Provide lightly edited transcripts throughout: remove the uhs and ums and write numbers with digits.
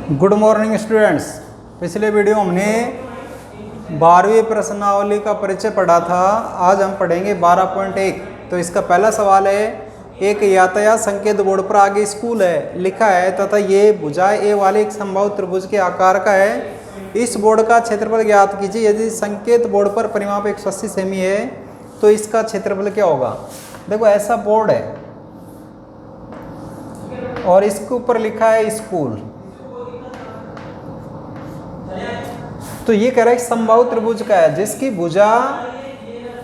Good morning students. पिछले video हमने 12वीं प्रश्नावली का परिचय पढ़ा था। आज हम पढ़ेंगे 12.1। तो इसका पहला सवाल है, एक यातायात संकेत बोर्ड पर आगे स्कूल है लिखा है तथा ये भुजाएं ए वाले एक समबाहु त्रिभुज के आकार का है। इस बोर्ड का क्षेत्रफल ज्ञात कीजिए। यदि संकेत बोर्ड पर परिमाप 180 सेमी है तो इसका क्षेत्रफल क्या होगा। देखो ऐसा बोर्ड है और इसके ऊपर लिखा है स्कूल। तो ये कह रहा है समबाहु त्रिभुज का है जिसकी भुजा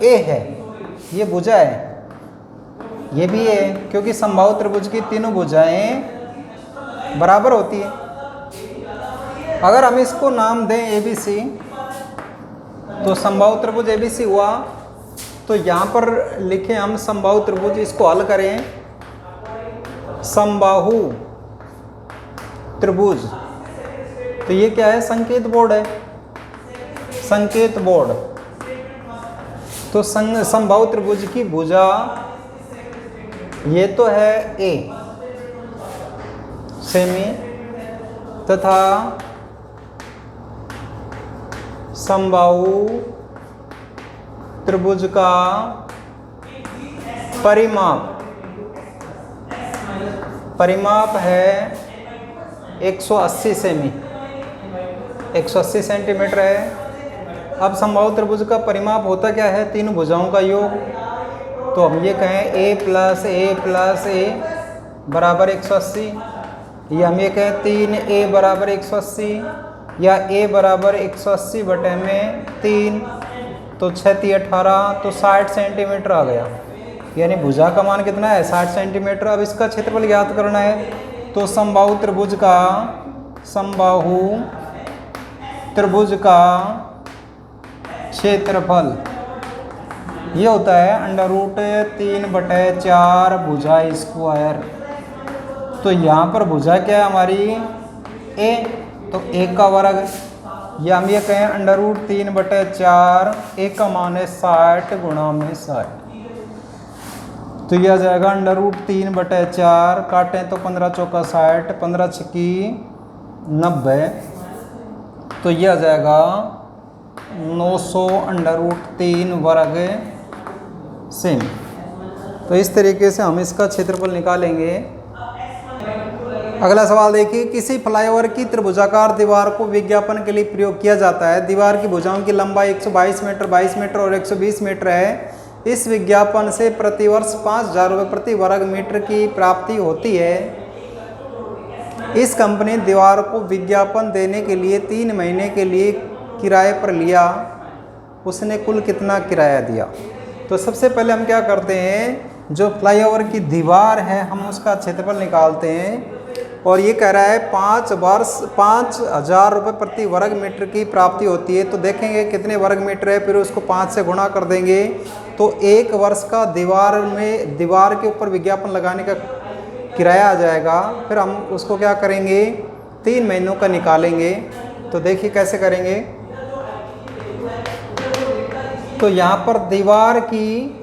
ए है। ये भुजा है, ये भी है, क्योंकि समबाहु त्रिभुज की तीनों भुजाएं बराबर होती है। अगर हम इसको नाम दें ABC तो समबाहु त्रिभुज ABC हुआ। तो यहाँ पर लिखें हम समबाहु त्रिभुज, इसको हल करें समबाहु त्रिभुज। तो ये क्या है, संकेत बोर्ड है, संकेत बोर्ड। तो समबाहु त्रिभुज की भुजा ये तो है A सेमी तथा समबाहु त्रिभुज का परिमाप है 180 सेमी, 180 सेंटीमीटर है। अब समबाहु त्रिभुज का परिमाप होता क्या है, तीन भुजाओं का योग। तो हम ये कहें A प्लस A बराबर 180, या हम ये कहें 3A बराबर 180, या A बराबर 180 बटे में 3, तो 6 × 18, तो 60 सेंटीमीटर आ गया। यानी भुजा का मान कितना है, 60 सेंटीमीटर। अब इसका क्षेत्रफल ज्ञात करना है। तो समबाहु त्रिभुज का क्षेत्रफल ये होता है √3/4 भुजा स्क्वायर। तो यहाँ पर भुजा क्या है हमारी A, तो 1 का वर्ग, या हम ये कहें √3/4, A का मान है 60 × 60। तो यह आ जाएगा √3/4, काटें तो 15 चौका 60, 15 छक्की 90, तो यह आ जाएगा 900 √3 वर्ग सेमी। तो इस तरीके से हम इसका क्षेत्रफल निकालेंगे। अगला सवाल देखिए, किसी फ्लाईओवर की त्रिभुजाकार दीवार को विज्ञापन के लिए प्रयोग किया जाता है। दीवार की भुजाओं की लंबाई 122 मीटर, 22 मीटर और 120 मीटर है। इस विज्ञापन से प्रतिवर्ष 5,000 रुपये प्रति वर्ग मीटर की प्राप्ति होती है। इस कंपनी ने दीवार को विज्ञापन देने के लिए 3 महीने के लिए किराए पर लिया। उसने कुल कितना किराया दिया। तो सबसे पहले हम क्या करते हैं, जो फ्लाईओवर की दीवार है हम उसका क्षेत्रफल निकालते हैं। और ये कह रहा है 5,000 रुपये प्रति वर्ग मीटर की प्राप्ति होती है। तो देखेंगे कितने वर्ग मीटर है, फिर उसको 5 से गुणा कर देंगे। तो 1 वर्ष का दीवार के ऊपर विज्ञापन लगाने का किराया आ जाएगा। फिर हम उसको क्या करेंगे, 3 महीनों का निकालेंगे। तो देखिए कैसे करेंगे। तो यहाँ पर दीवार की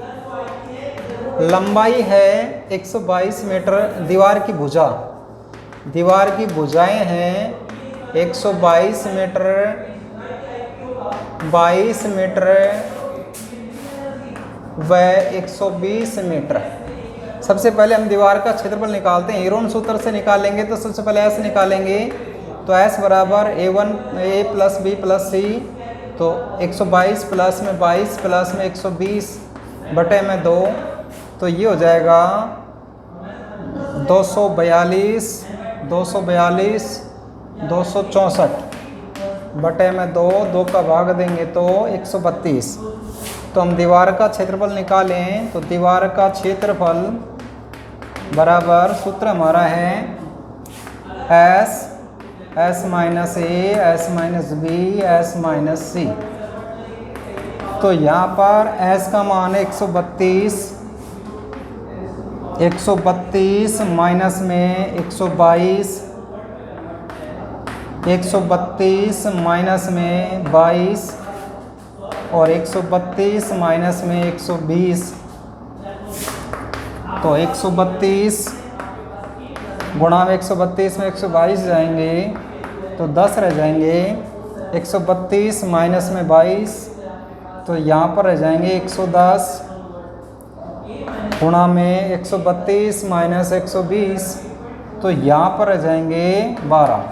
लंबाई है 122 मीटर, दीवार की भुजाएं हैं 122 मीटर, 22 मीटर व 120 मीटर। सबसे पहले हम दीवार का क्षेत्रफल निकालते हैं। हीरोन सूत्र से निकालेंगे। तो सबसे पहले S निकालेंगे। तो S बराबर A plus B plus C, तो 122 प्लस में 22 प्लस में 120 बटे में 2, तो ये हो जाएगा 242 264 बटे में 2 का भाग देंगे तो 132। तो हम दीवार का क्षेत्रफल निकालें। तो दीवार का क्षेत्रफल बराबर, सूत्र हमारा है S minus A, S minus B, S minus C। तो यहाँ पर S का मान है 132 माइनस में 122, 132 माइनस में 22 और 132 माइनस में 120। तो 132 गुणा में 132 में 122 जाएंगे तो 10 रह जाएंगे। 132 माइनस में 22, तो यहाँ पर रह जाएंगे 110 गुणा में 132 माइनस 120, तो यहाँ पर रह जाएंगे 12।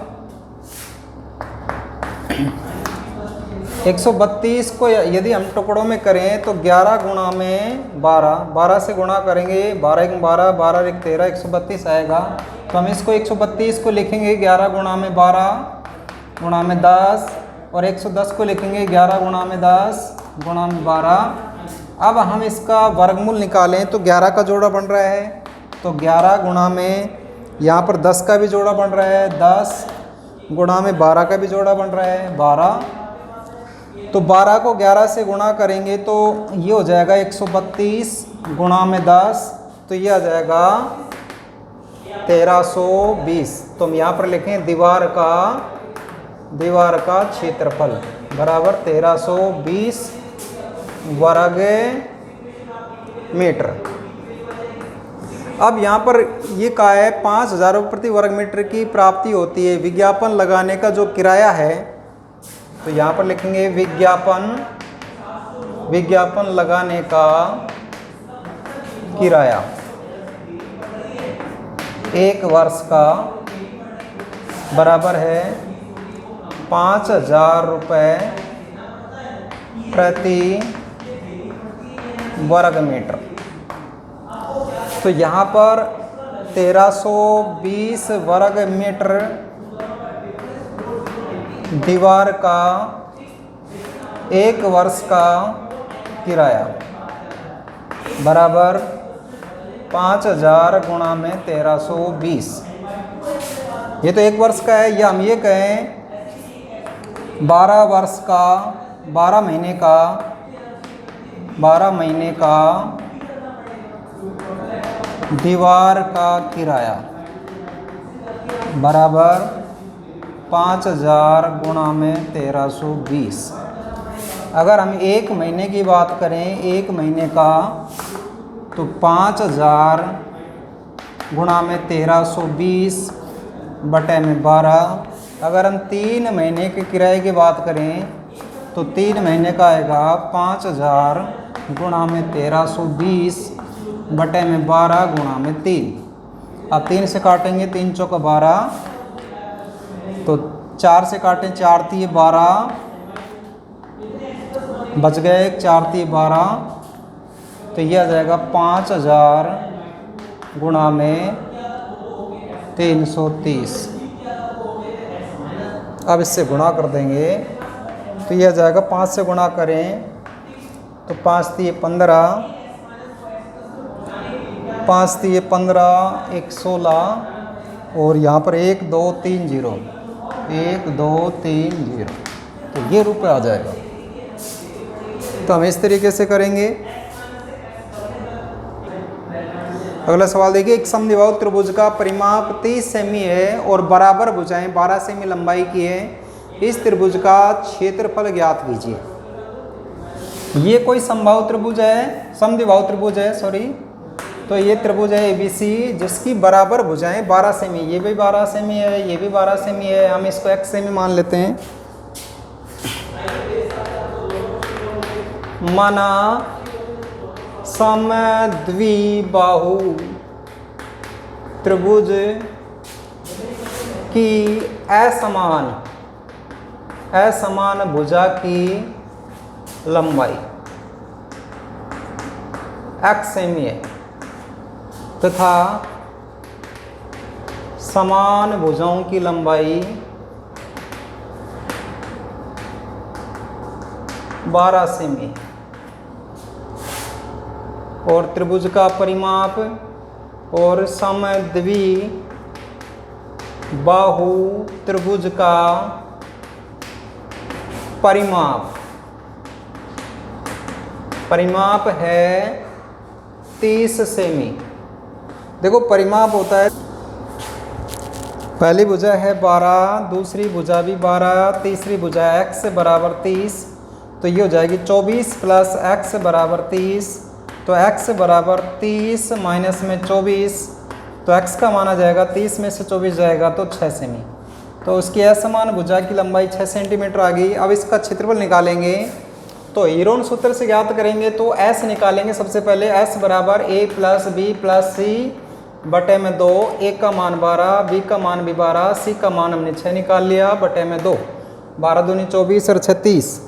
132 को यदि हम टुकड़ों में करें तो 11 गुणा में 12, 12 से गुणा करेंगे, 12 एक 12, 12 एक 13, 132 आएगा। तो हम इसको 132 को लिखेंगे 11 गुणा में 12 गुणा में 10, और 110 को लिखेंगे 11 गुणा में 10 गुणा में 12। अब हम इसका वर्गमूल निकालें तो 11 का जोड़ा बन रहा है, तो 11 गुणा में यहाँ पर 10 का भी जोड़ा बन रहा है, 10 गुणा में 12 का भी जोड़ा बन रहा है, 12। तो 12 को 11 से गुणा करेंगे तो ये हो जाएगा 132 गुणा में 10, तो ये आ जाएगा 1320। तो हम यहाँ पर लिखें दीवार का क्षेत्रफल बराबर 1320 वर्ग मीटर। अब यहाँ पर ये कहा है 5000 रुपये प्रति वर्ग मीटर की प्राप्ति होती है। विज्ञापन लगाने का जो किराया है, तो यहाँ पर लिखेंगे विज्ञापन लगाने का किराया 1 वर्ष का बराबर है 5000 रुपये प्रति वर्ग मीटर। तो यहाँ पर 1320 वर्ग मीटर दीवार का 1 वर्ष का किराया बराबर 5000 गुणा में 1320। ये तो 1 वर्ष का है, या हम ये कहें 12 वर्ष का, 12 महीने का दीवार का किराया बराबर 5000 गुणा में 1320। अगर हम 1 महीने की बात करें, 1 महीने का, तो 5000 गुणा में 1320 बटे में 12। अगर हम 3 महीने के किराए की बात करें तो 3 महीने का आएगा 5000 गुणा में 1320 बटे में 12 गुणा में 3। अब 3 से काटेंगे, 3 चौका 12, तो 4 से काटें, 4 3 12 बच गए, 4 3 12, तो यह आ जाएगा 5000 गुणा में 330। अब इससे गुणा कर देंगे तो यह आ जाएगा, 5 से गुणा करें तो 5 3 15, 5 3 15 1 16, और यहाँ पर 1 2 3 0, 1 2 3 0, तो ये रुपये आ जाएगा। तो हम इस तरीके से करेंगे। अगला सवाल देखिए, एक समद्विबाहु त्रिभुज का परिमाप 30 सेमी है और बराबर भुजाएं 12 सेमी लंबाई की है। इस त्रिभुज का क्षेत्रफल ज्ञात कीजिए। ये कोई समबाहु त्रिभुज है, समद्विबाहु त्रिभुज है, सॉरी। तो ये त्रिभुज है ABC, जिसकी बराबर भुजाएं 12 सेमी, ये भी 12 सेमी है, ये भी 12 सेमी है। हम इसको x सेमी मान लेते हैं। माना समद्विबाहु त्रिभुज की असमान भुजा की लंबाई x सेमी है तथा समान भुजाओं की लंबाई 12 सेमी, और त्रिभुज का परिमाप और समद्विबाहु त्रिभुज का परिमाप है 30 सेमी। देखो परिमाप होता है, पहली भुजा है 12, दूसरी भुजा भी 12, तीसरी भुजा x बराबर 30, तो ये हो जाएगी 24 प्लस x बराबर 30। तो x बराबर 30 माइनस में 24, तो x का माना जाएगा 30 में से 24 जाएगा तो 6 सेमी। तो उसकी असमान भुजा की लंबाई 6 सेंटीमीटर आ गई। अब इसका क्षेत्रफल निकालेंगे तो हीरोन सूत्र से ज्ञात करेंगे। तो एस निकालेंगे सबसे पहले, एस बराबर ए प्लस बी प्लस सी बटे में 2, ए का मान 12, बी का मान भी 12, सी का मान हमने 6 निकाल लिया बटे में 2, 12 दूनी 24 और 36,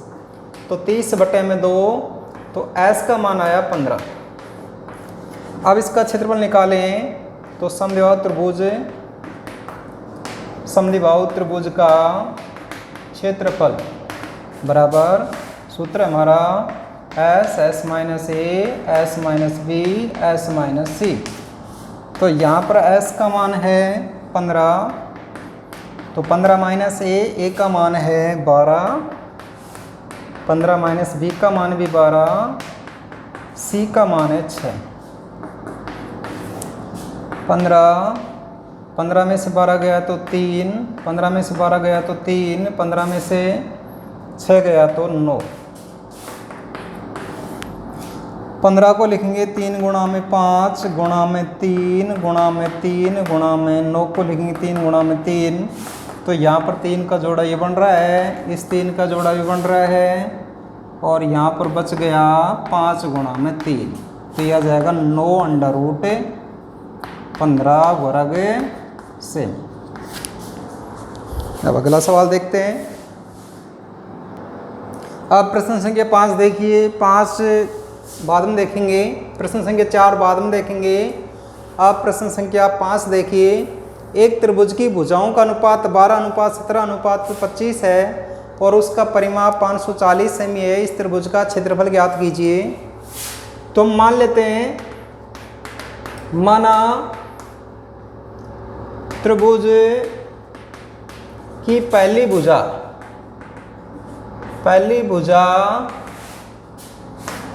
तो 30 बटे में 2, तो एस का मान आया 15। अब इसका क्षेत्रफल निकालें तो समद्विबाहु त्रिभुज का क्षेत्रफल बराबर, सूत्र हमारा S minus A, S minus B, S minus C. तो यहाँ पर एस का मान है 15, तो 15 माइनस ए का मान है 12, 15 माइनस बी का मान भी 12, सी का मान है 6। 15 में से 12 गया तो 3, 15 में से 12 गया तो 3, 15 में से 6 गया तो 9। 15 को लिखेंगे 3 गुणा में 5 गुणा में 3 गुणा में 3 गुणा में 9 को लिखेंगे 3 गुणा में 3, तो यहाँ पर 3 का जोड़ा ये बन रहा है, इस 3 का जोड़ा भी बन रहा है, और यहाँ पर बच गया 5 गुणा में 3, तो यह आ जाएगा 9 अंडर रूट 15 वर्ग सेमी। अब अगला सवाल देखते हैं। अब प्रश्न संख्या 5 देखिए, 5 बाद में देखेंगे, प्रश्न संख्या 4 बाद में देखेंगे। अब प्रश्न संख्या 5 देखिए, एक त्रिभुज की भुजाओं का अनुपात 12:17:25 है और उसका परिमाप 540 सेमी है। इस त्रिभुज का क्षेत्रफल ज्ञात कीजिए। तो मान लेते हैं, माना त्रिभुज की पहली भुजा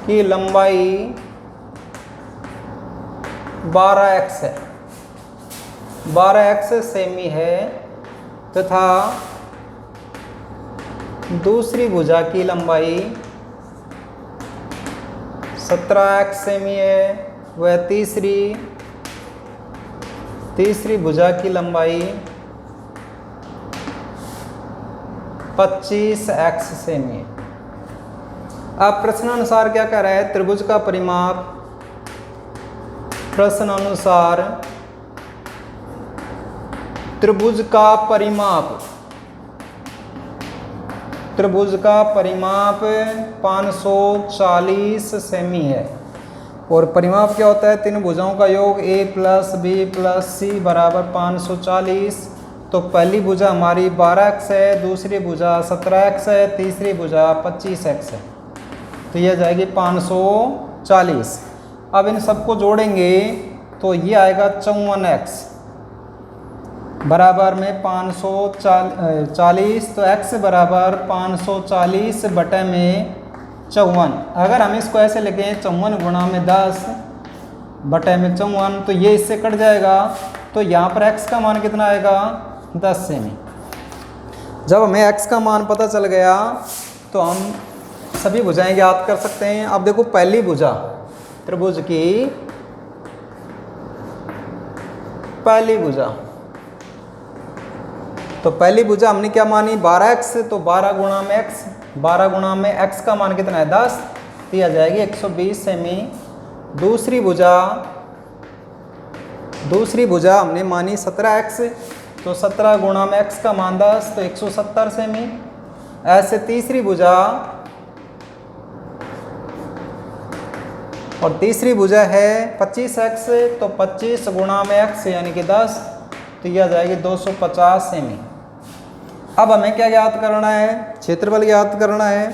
की लंबाई 12x है, 12x सेमी है, तथा दूसरी भुजा की लंबाई 17x सेमी है, वह तीसरी भुजा की लंबाई 25x सेमी है। अब प्रश्नानुसार क्या कह रहा है, त्रिभुज का परिमाप, प्रश्नानुसार त्रिभुज का परिमाप 540 सेमी है। और परिमाप क्या होता है, तीन भुजाओं का योग a प्लस बी प्लस सी बराबर 540। तो पहली भुजा हमारी 12x है, दूसरी भुजा 17x है, तीसरी भुजा 25x है, तो यह जाएगी 540। अब इन सबको जोड़ेंगे तो ये आएगा 54x बराबर में 540, तो x बराबर 540 बटे में 54। अगर हम इसको ऐसे लिखें 54 गुणा में 10 बटे में 54, तो ये इससे कट जाएगा, तो यहाँ पर x का मान कितना आएगा, 10 सेमी। जब हमें x का मान पता चल गया तो हम सभी भुजाएं ज्ञात कर सकते हैं। अब देखो, पहली भुजा त्रिभुज की पहली भुजा, तो पहली भुजा हमने क्या मानी, 12x, तो 12 गुणा में x, 12 गुणा में x का मान कितना है, 10, तो यह आ जाएगी 120 सेमी। दूसरी भुजा हमने मानी 17x, तो 17 गुणा में x का मान 10, तो 170 सेमी। ऐसे तीसरी भुजा, और तीसरी भुजा है 25x, तो 25 गुणा में x यानी कि 10, तो यह आ जाएगी 250 सेमी। अब हमें क्या ज्ञात करना है, क्षेत्रफल ज्ञात करना है।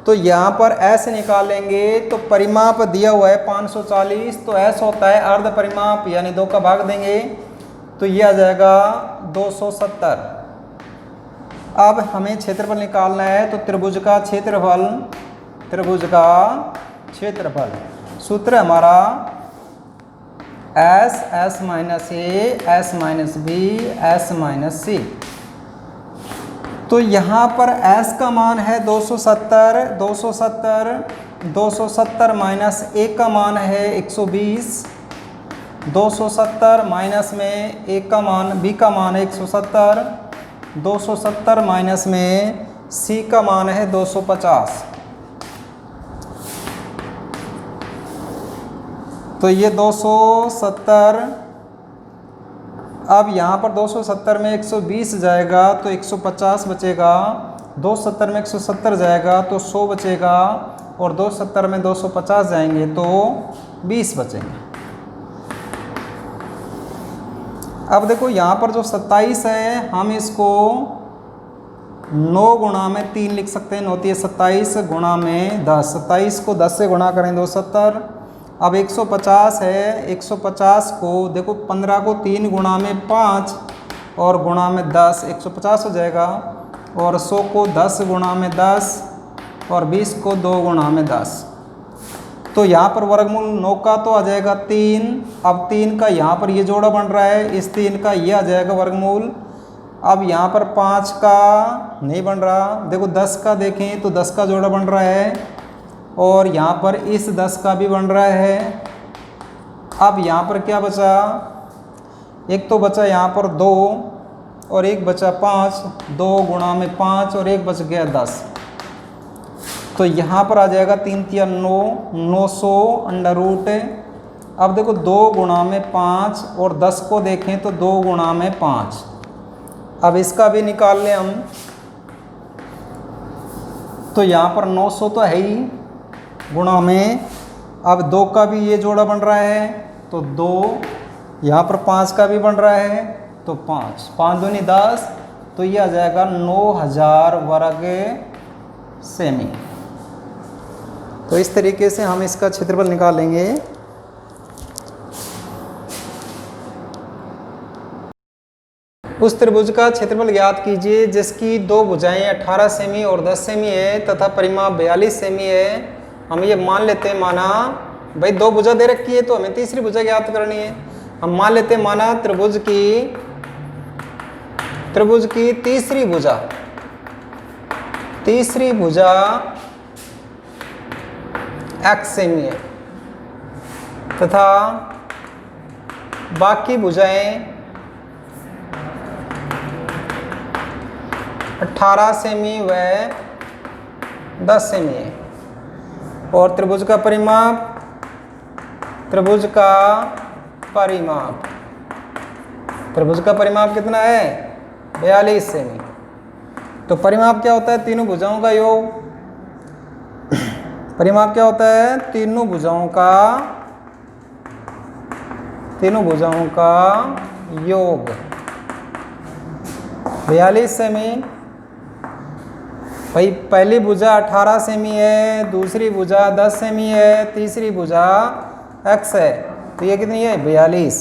तो यहाँ पर s निकालेंगे, तो परिमाप दिया हुआ है 540, तो s होता है अर्ध परिमाप, यानी 2 का भाग देंगे, तो ये आ जाएगा 270। अब हमें क्षेत्रफल निकालना है, तो त्रिभुज का क्षेत्रफल सूत्र हमारा s minus A, s minus B, s minus C. तो यहाँ पर s का मान है 270 माइनस a का मान है 120, 270 माइनस में a का मान, b का मान है 170, 270 माइनस में सी का मान है 250। तो ये 270, अब यहाँ पर 270 में 120 जाएगा तो 150 बचेगा, 270 में 170 जाएगा तो 100 बचेगा, और 270 में 250 जाएंगे तो 20 बचेंगे। अब देखो यहाँ पर जो 27 है, हम इसको 9 गुणा में 3 लिख सकते हैं। 9 × 27 गुणा में 10, 27 को 10 से गुणा करें 270। अब 150 है, 150 को देखो 15 को 3 गुणा में 5 और गुणा में 10, 150 हो जाएगा, और 100 को 10 गुणा में 10 और 20 को 2 गुणा में 10। तो यहाँ पर वर्गमूल 9 का तो आ जाएगा 3। अब 3 का यहाँ पर ये जोड़ा बन रहा है, इस 3 का ये आ जाएगा वर्गमूल। अब यहाँ पर 5 का नहीं बन रहा, देखो 10 का देखें तो 10 का जोड़ा बन रहा है, और यहाँ पर इस 10 का भी बन रहा है। अब यहाँ पर क्या बचा, एक तो बचा यहाँ पर 2 और एक बचा 5, 2 गुणा में 5 और एक बच गया 10। तो यहाँ पर आ जाएगा 3 × 9, 900 अंडर रूट। अब देखो 2 गुणा में 5 और 10 को देखें तो 2 गुणा में 5। अब इसका भी निकाल लें हम, तो यहाँ पर 900 तो है ही गुणा में, अब 2 का भी ये जोड़ा बन रहा है तो 2, यहाँ पर 5 का भी बन रहा है तो 5, 5 दूनी 10, तो ये आ जाएगा 9000 वर्ग सेमी। तो इस तरीके से हम इसका क्षेत्रफल निकालेंगे। उस त्रिभुज का क्षेत्रफल ज्ञात कीजिए जिसकी 2 भुजाएं 18 सेमी और 10 सेमी है तथा परिमाप 42 सेमी है। हम ये मान लेते हैं, माना भाई 2 भुजा दे रखी है तो हमें तीसरी भुजा ज्ञात करनी है। हम मान लेते हैं, माना त्रिभुज की तीसरी भुजा x सेमी है तथा बाकी भुजाएं 18 सेमी व 10 सेमी है। और त्रिभुज का परिमाप कितना है, 42 सेमी। तो परिमाप क्या होता है, तीनों भुजाओं का योग। परिमाप क्या होता है, तीनों भुजाओं का योग। 42 सेमी, भाई पहली भुजा 18 सेमी है, दूसरी भुजा 10 सेमी है, तीसरी भुजा x है, तो ये कितनी है, 42।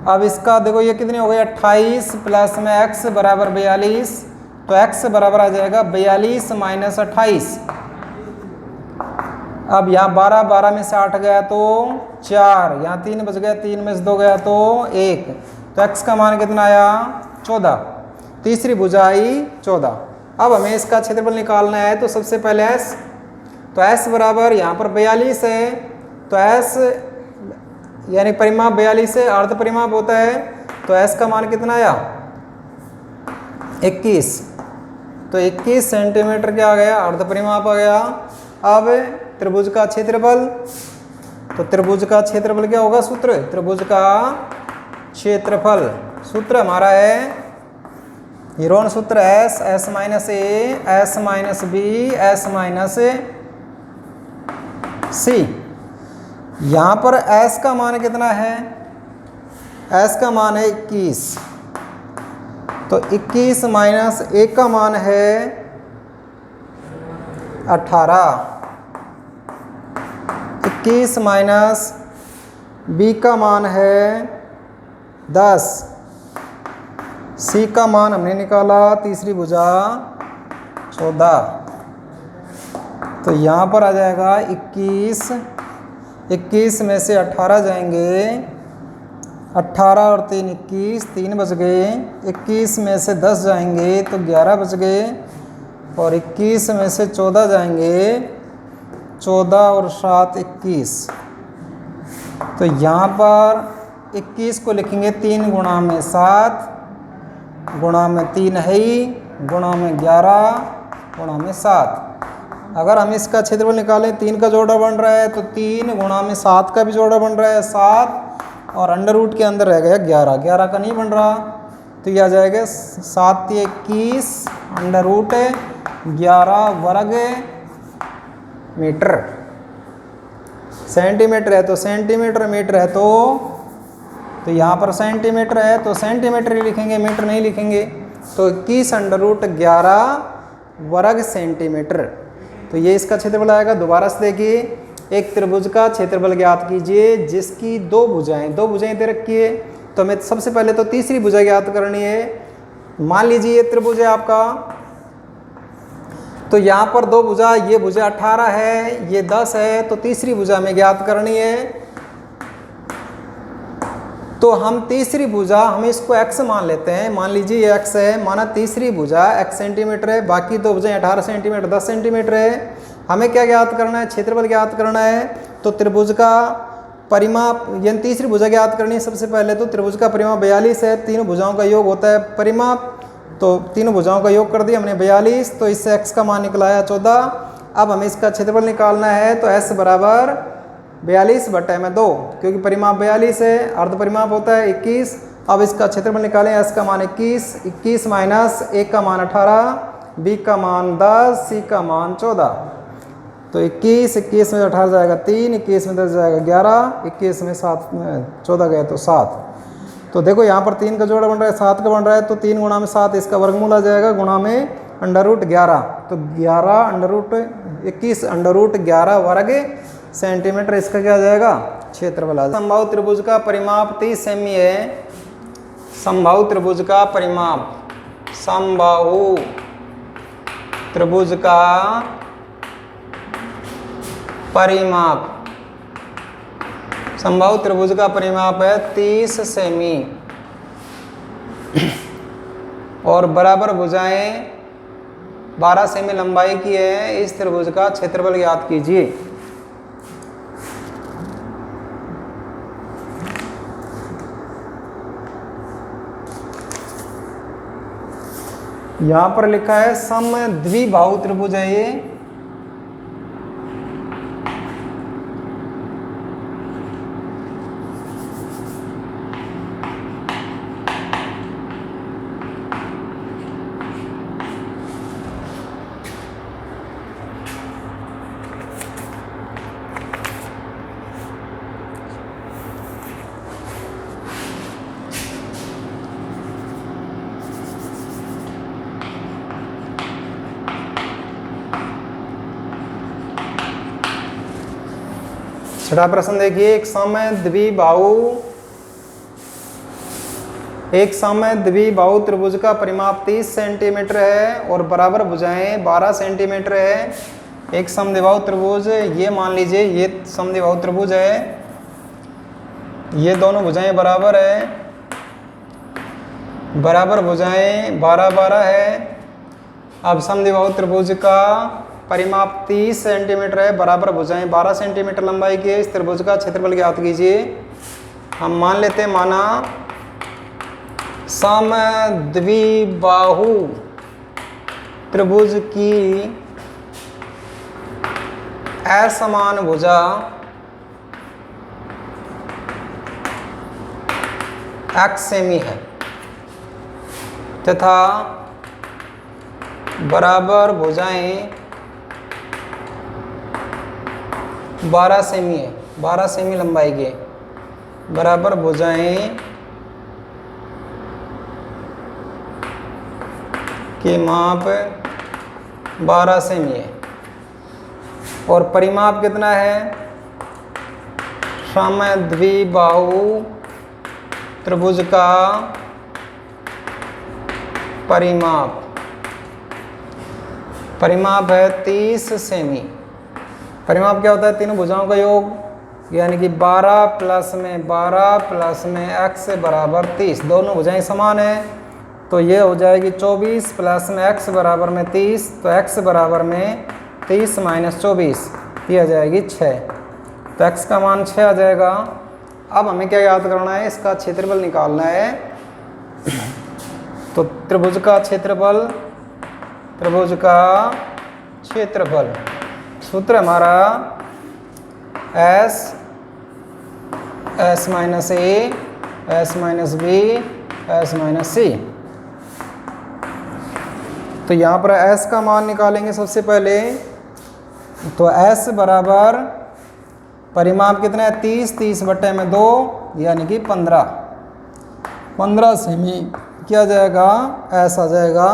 अब इसका देखो ये कितनी हो गई, 28 प्लस में x बराबर 42, तो x बराबर आ जाएगा 42 माइनस 28। अब यहाँ 12 में से 8 गया तो 4, यहाँ 3 बच गया, 3 में से 2 गया तो 1, तो x का मान कितना आया, 14। तीसरी भुजा आई 14। अब हमें इसका क्षेत्रफल निकालना है, तो सबसे पहले s, तो s बराबर यहाँ पर 42 है, तो s यानी परिमाप 42 है, अर्ध परिमाप होता है, तो s का मान कितना आया, 21। तो 21 सेंटीमीटर क्या आ गया, अर्ध परिमाप आ गया। अब त्रिभुज का क्षेत्रफल, तो त्रिभुज का क्षेत्रफल क्या होगा, सूत्र त्रिभुज का क्षेत्रफल, सूत्र हमारा है हीरोन सूत्र s minus A, s minus B, s minus C. यहाँ पर s का मान कितना है, s का मान है 21, तो 21 माइनस a का मान है 18, 21 माइनस b का मान है 10, सी का मान हमने निकाला तीसरी भुजा 14। तो यहाँ पर आ जाएगा 21 में से 18 जाएंगे, 18 और 3 21, 3 बच गए। 21 में से 10 जाएंगे तो 11 बच गए, और 21 में से 14 जाएंगे, 14 और 7 21। तो यहाँ पर 21 को लिखेंगे 3 गुणा में 7 गुणा में 3 है ही, गुणा में 11 गुणा में 7। अगर हम इसका क्षेत्रफल निकालें, 3 का जोड़ा बन रहा है तो 3 गुणा में 7 का भी जोड़ा बन रहा है 7, और अंडर रूट के अंदर रह गया 11, 11 का नहीं बन रहा, तो ये आ जाएगा 7 × 21 अंडर रूट 11 वर्ग मीटर। सेंटीमीटर है तो सेंटीमीटर, मीटर है तो यहाँ पर सेंटीमीटर है तो सेंटीमीटर ही लिखेंगे, मीटर नहीं लिखेंगे। तो 21 अंडर रूट 11 वर्ग सेंटीमीटर, तो ये इसका क्षेत्रफल आएगा। दोबारा से देखिए, एक त्रिभुज का क्षेत्रफल ज्ञात कीजिए जिसकी दो भुजाएं दे रखी है। तो हमें सबसे पहले तो तीसरी भुजा ज्ञात करनी है। मान लीजिए ये त्रिभुज है आपका, तो यहाँ पर दो भुजा, ये भुजा 18 है, ये 10 है, तो तीसरी भुजा में ज्ञात करनी है। तो हम तीसरी भुजा, हम इसको x मान लेते हैं, मान लीजिए ये x है, माना तीसरी भुजा x सेंटीमीटर है, बाकी दो भुजाएं 18 सेंटीमीटर 10 सेंटीमीटर है। हमें क्या ज्ञात करना है? क्षेत्रफल ज्ञात करना है। तो त्रिभुज का परिमाप, यानी तीसरी भुजा ज्ञात करनी है। सबसे पहले तो त्रिभुज का परिमाप 42 है, तीनों भुजाओं का योग होता है परिमाप, तो तीनों भुजाओं का योग कर दिया हमने 42, तो इससे x का मान निकला है 14। अब हमें इसका क्षेत्रफल निकालना है, तो s बराबर 42/2, क्योंकि परिमाप 42 है, अर्ध परिमाप होता है 21। अब इसका क्षेत्रफल निकालें, s का मान 21, 21 माइनस 1 का मान 18, b का मान 10, c का मान 14। तो 21 में 18 जाएगा 3, 21 में 10 जाएगा 11, 21 में 7 14 गए तो 7। तो देखो यहाँ पर 3 का जोड़ा बन रहा है, 7 का बन रहा है, तो 3 गुणा में 7 इसका वर्गमूल आ जाएगा, गुणा में अंडर रूट 11, तो 11 अंडर रूट 21 अंडर रूट 11 वर्ग सेंटीमीटर इसका क्या आ जाएगा? क्षेत्रफल आ जाएगा। समबाहु त्रिभुज का परिमाप 30 सेमी है। समबाहु त्रिभुज का परिमाप, समबाहु त्रिभुज का परिमाप, समबाहु त्रिभुज का परिमाप है 30 सेमी, और बराबर भुजाएं 12 सेमी लंबाई की है। इस त्रिभुज का क्षेत्रफल ज्ञात कीजिए। यहाँ पर लिखा है समद्विबाहु त्रिभुज है ये। छठा प्रश्न देखिए, एक समद्विबाहु त्रिभुज का परिमाप 30 सेंटीमीटर है और बराबर भुजाएं 12 सेंटीमीटर है। एक समद्विबाहु त्रिभुज, ये मान लीजिए ये समद्विबाहु त्रिभुज है, ये दोनों भुजाएं बराबर है, बराबर भुजाएं 12-12 है। अब समद्विबाहु त्रिभुज का परिमाप 30 सेंटीमीटर है, बराबर भुजाएं 12 सेंटीमीटर लंबाई की है। इस त्रिभुज का क्षेत्रफल ज्ञात कीजिए। हम मान लेते हैं, माना समद्विबाहु त्रिभुज की असमान भुजा x सेमी है तथा बराबर भुजाएं 12 सेमी है, 12 सेमी लंबाई के, बराबर भुजाएं के माप 12 सेमी है। और परिमाप कितना है? समद्विबाहु त्रिभुज का परिमाप है 30 सेमी। परिमाप क्या होता है? तीनों भुजाओं का योग, यानी कि 12 प्लस में 12 प्लस में x बराबर 30, दोनों भुजाएं समान है, तो ये हो जाएगी 24 प्लस में x बराबर में 30, तो x बराबर में 30 माइनस 24, ये आ जाएगी 6, तो x का मान 6 आ जाएगा। अब हमें क्या याद करना है? इसका क्षेत्रफल निकालना है। तो त्रिभुज का क्षेत्रफल सूत्र हमारा S minus A S minus B S minus C. तो यहाँ पर एस का मान निकालेंगे सबसे पहले। तो एस बराबर परिमाप कितना है 30 बटे में 2 यानी कि 15 सेमी क्या जाएगा एस आ जाएगा।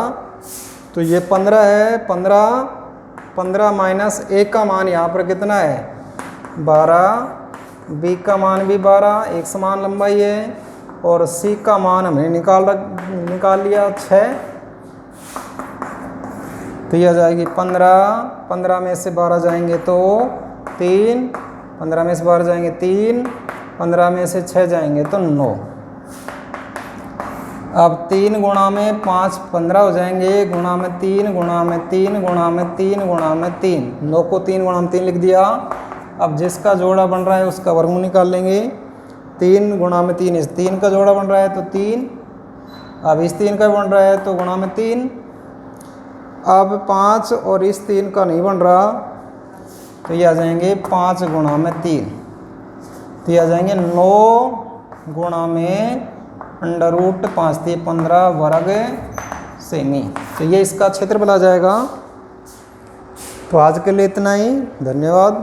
तो ये 15 है, 15 माइनस ए का मान यहाँ पर कितना है 12, बी का मान भी 12, एक समान लंबाई है, और सी का मान हमने निकाल लिया 6। तो यह जाएगी 15 में से 12 जाएंगे तो 3, 15 में से 12 जाएंगे 3, 15 में से 6 जाएंगे तो 9। अब 3 गुणा में 5 15 हो जाएंगे, गुणा में 3 गुणा में 3 गुणा में 3 गुणा में 3, 9 को 3 गुणा में 3 लिख दिया। अब जिसका जोड़ा बन रहा है उसका वर्गमूल निकाल लेंगे। 3 गुणा में 3, इस 3 का जोड़ा बन रहा है तो 3, अब इस 3 का बन रहा है तो गुणा में 3। अब 5 और इस 3 का नहीं बन रहा तो ये आ जाएंगे 5 गुणा में 3, तो ये आ जाएंगे 9 गुणा में अंडर रूट 5 × 15 वर्ग सेमी। तो ये इसका क्षेत्रफल आ जाएगा। तो आज के लिए इतना ही, धन्यवाद।